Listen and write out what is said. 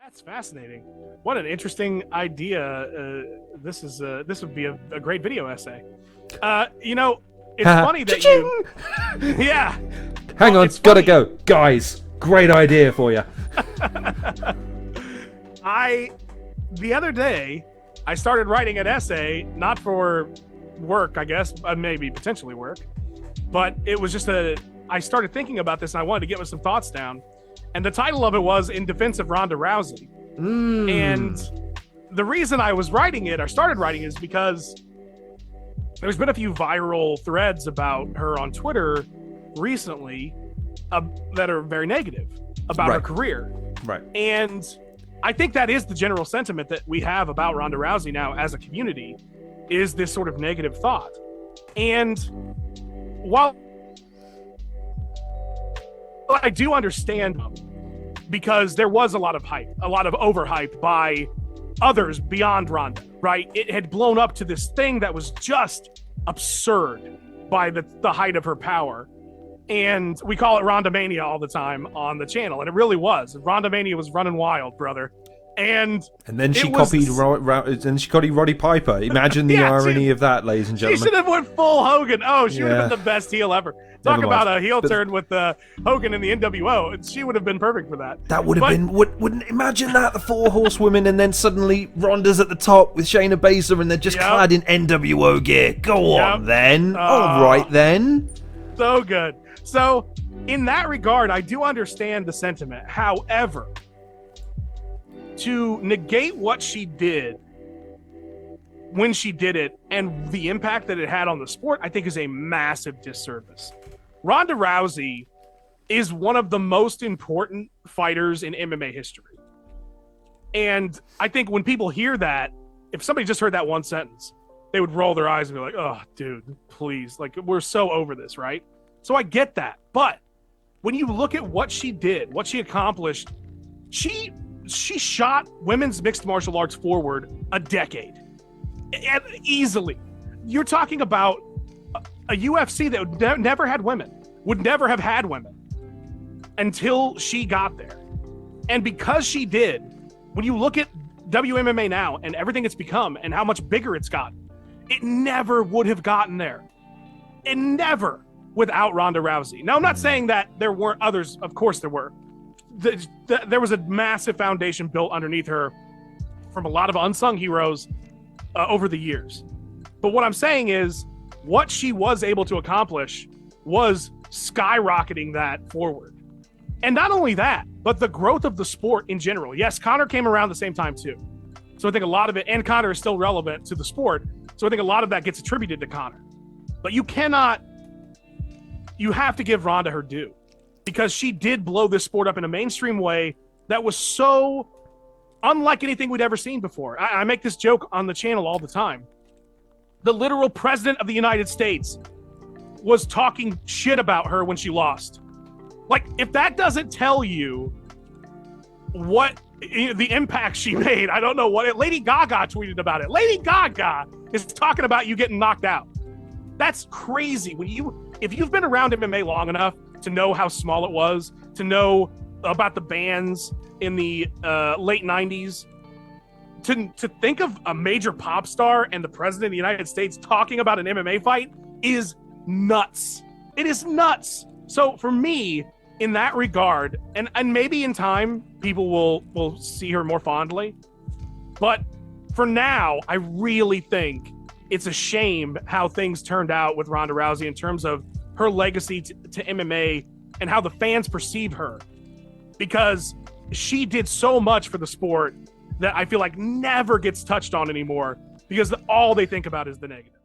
That's fascinating. What an interesting idea. This would be a great video essay. It's funny that you. Yeah. Hang on, gotta go, guys. Great idea for you. The other day, I started writing an essay, not for work, I guess, maybe potentially work, but it was just I started thinking about this and I wanted to get some thoughts down. And the title of it was In Defense of Ronda Rousey. And the reason I was writing it, or started writing it, is because there's been a few viral threads about her on Twitter recently that are very negative about her career. Right. And I think that is the general sentiment that we have about Ronda Rousey now as a community, is this sort of negative thought. And while I do understand, because there was a lot of hype, a lot of overhype by others beyond Ronda, right? It had blown up to this thing that was just absurd by the height of her power. And we call it Ronda Mania all the time on the channel. And it really was. Ronda Mania was running wild, brother. And then she copied Roddy Piper. Imagine the irony of that, ladies and gentlemen. She should have went full Hogan. Oh, she would have been the best heel ever. Talk about a heel turn with Hogan in the NWO. She would have been perfect for that. That would have been. Wouldn't imagine that, the four horsewomen, and then suddenly Ronda's at the top with Shayna Baszler, and they're just clad in NWO gear. Go on then. All right then. So good. So in that regard, I do understand the sentiment. However, to negate what she did when she did it and the impact that it had on the sport, I think is a massive disservice. Ronda Rousey is one of the most important fighters in MMA history. And I think when people hear that, if somebody just heard that one sentence, they would roll their eyes and be like, oh, dude, please. Like, we're so over this, right? So I get that. But when you look at what she did, what she accomplished, she shot women's mixed martial arts forward a decade. Easily. You're talking about a UFC that would never had women, would never have had women until she got there. And because she did, when you look at WMMA now and everything it's become and how much bigger it's gotten, it never would have gotten there. It never without Ronda Rousey. Now, I'm not saying that there weren't others. Of course there were. There was a massive foundation built underneath her from a lot of unsung heroes over the years. But what I'm saying is what she was able to accomplish was skyrocketing that forward. And not only that, but the growth of the sport in general. Yes, Conor came around the same time too. So I think a lot of it, and Conor is still relevant to the sport. So I think a lot of that gets attributed to Conor. But you have to give Ronda her due, because she did blow this sport up in a mainstream way that was so unlike anything we'd ever seen before. I make this joke on the channel all the time. The literal president of the United States was talking shit about her when she lost. Like, if that doesn't tell you what the impact she made, I don't know what Lady Gaga tweeted about it. Lady Gaga is talking about you getting knocked out. That's crazy. If you've been around MMA long enough to know how small it was, to know about the bans in the late 90s, to think of a major pop star and the president of the United States talking about an MMA fight is nuts. It is nuts. So for me, in that regard, and maybe in time, people will see her more fondly. But for now, I really think it's a shame how things turned out with Ronda Rousey in terms of her legacy to MMA and how the fans perceive her, because she did so much for the sport that I feel like never gets touched on anymore, because all they think about is the negative.